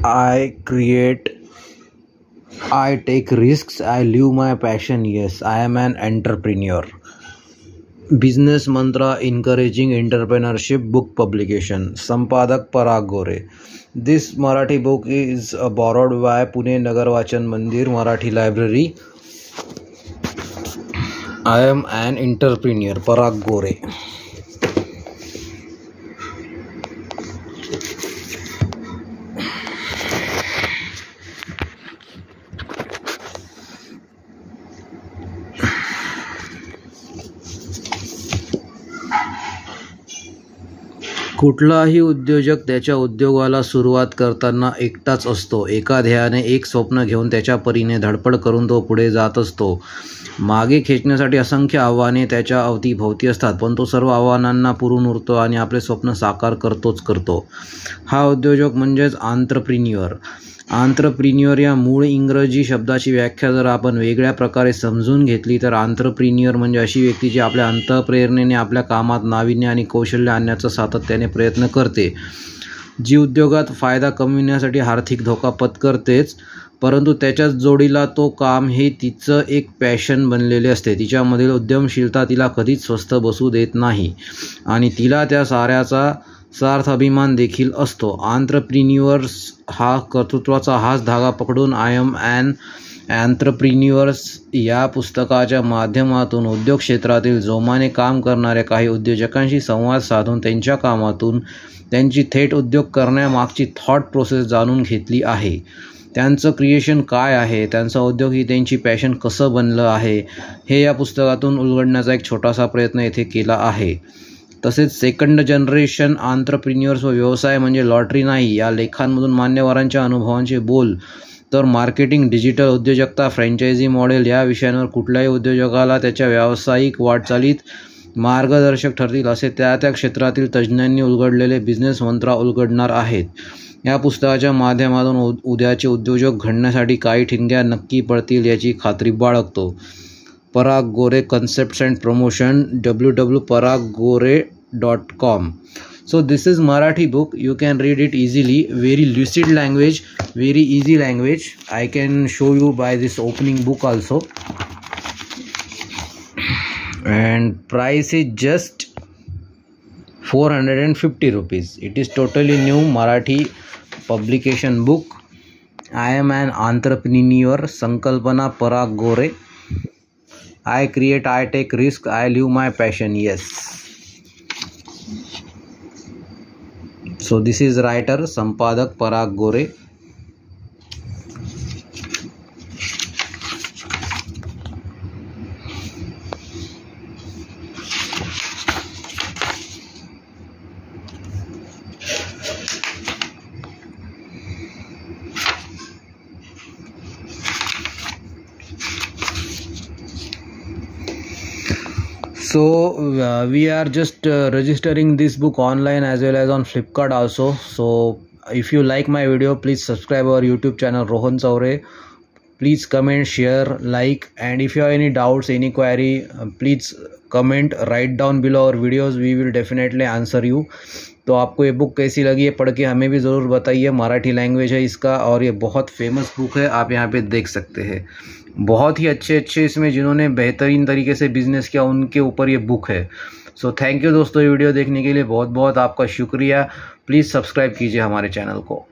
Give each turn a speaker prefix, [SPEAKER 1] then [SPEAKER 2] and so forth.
[SPEAKER 1] I create, I take risks, I live my passion. Yes, I am an entrepreneur. Business Mantra Encouraging Entrepreneurship book publication. Sampadak Parag Gore. This Marathi book is borrowed by Pune Nagar Vachan Mandir Marathi Library. I am an entrepreneur. Parag Gore. कुठलाही उद्योजक त्याच्या उद्योगाला सुरुवात करताना एकटाच असतो. एका ध्येयाने, एक स्वप्न घेऊन त्याच्या परीने धडपड करून तो पुढे जात असतो. मागे खेचण्यासाठी असंख्य आव्हाने त्याच्या अवतीभोवती असतात, पण तो सर्व आव्हानांना पुरून उरतो आणि आपले स्वप्न साकार करतो. हा उद्योजक म्हणजेच आंत्रप्रिन्युअर. आंत्रप्रिन्युअर या मूळ इंग्रजी शब्दाची व्याख्या जर आपण वेगळ्या प्रकारे समजून घेतली तर आंत्रप्रिन्युअर म्हणजे अशी व्यक्ती जी आपल्या अंतःप्रेरणेने आपल्या कामात नाविन्य आणि कौशल्य आणण्याचा सातत्याने प्रयत्न करते, जी उद्योगात फायदा कमविण्यासाठी आर्थिक धोका पत्करतेच, परंतु त्याच्याच जोडीला तो काम हे तिचं एक पॅशन बनलेले असते. तिच्यामधील उद्यमशीलता तिला कधीच स्वस्थ बसू देत नाही आणि तिला त्या साऱ्याचा सार्थ अभिमान देखील असतो. आंत्रप्रिन्युअर्स हा कर्तृत्वाचा हाच धागा पकडून आय एम ॲन आंत्रप्रिन्युअर्स या पुस्तकाच्या माध्यमातून उद्योग क्षेत्रातील जोमाने काम करणाऱ्या काही उद्योजकांशी संवाद साधून त्यांच्या कामातून त्यांची थेट उद्योग करण्यामागची थॉट प्रोसेस जाणून घेतली आहे. त्यांचं क्रिएशन काय आहे, त्यांचा उद्योग ही त्यांची पॅशन कसं बनलं आहे, हे या पुस्तकातून उलगडण्याचा एक छोटासा प्रयत्न येथे केला आहे. तसेच सेकंड जनरेशन आंत्रप्रिन्युअर्स व व्यवसाय म्हणजे लॉटरी नाही या लेखांमधून मान्यवरांच्या अनुभवांचे बोल, तर मार्केटिंग, डिजिटल उद्योजकता, फ्रँचायझी मॉडेल या विषयांवर कुठल्याही उद्योजकाला त्याच्या व्यावसायिक वाटचालीत मार्गदर्शक ठरतील असे त्या क्षेत्रातील तज्ज्ञांनी उलगडलेले बिझनेस मंत्र उलगडणार आहेत. या पुस्तकाच्या माध्यमातून उद्याचे उद्योजक घडण्यासाठी काही ठिणग्या नक्की पडतील याची खात्री बाळगतो. Parag Gore Concepts and Promotion, www.paraggore.com. So this is Marathi book. You can read it easily. Very lucid language, very easy language. I can show you by this opening book also. And price is just 450 rupees. It is totally new Marathi publication book. I am an entrepreneur. Sankalpana Parag Gore. I create, I take risk, I live my passion. Yes. So this is writer Sampadak Parag Gore. So we are just registering this book online as well as on Flipkart also. So if you like my video, please subscribe our YouTube channel Rohan Chaure. Please comment, share, like, and if you have any doubts, any query, please comment, write down below our videos. We will definitely answer you. तो आपको ये book कैसी लगी है पढ़ के हमें भी ज़रूर बताइए. मराठी लैंग्वेज है इसका और ये बहुत फेमस बुक है, आप यहाँ पे देख सकते हैं. बहुत ही अच्छे इसमें जिन्होंने बेहतरीन तरीके से बिज़नेस किया उनके ऊपर ये बुक है. सो थैंक यू दोस्तों, ये वीडियो देखने के लिए बहुत बहुत आपका शुक्रिया. प्लीज़ सब्सक्राइब कीजिए हमारे चैनल को.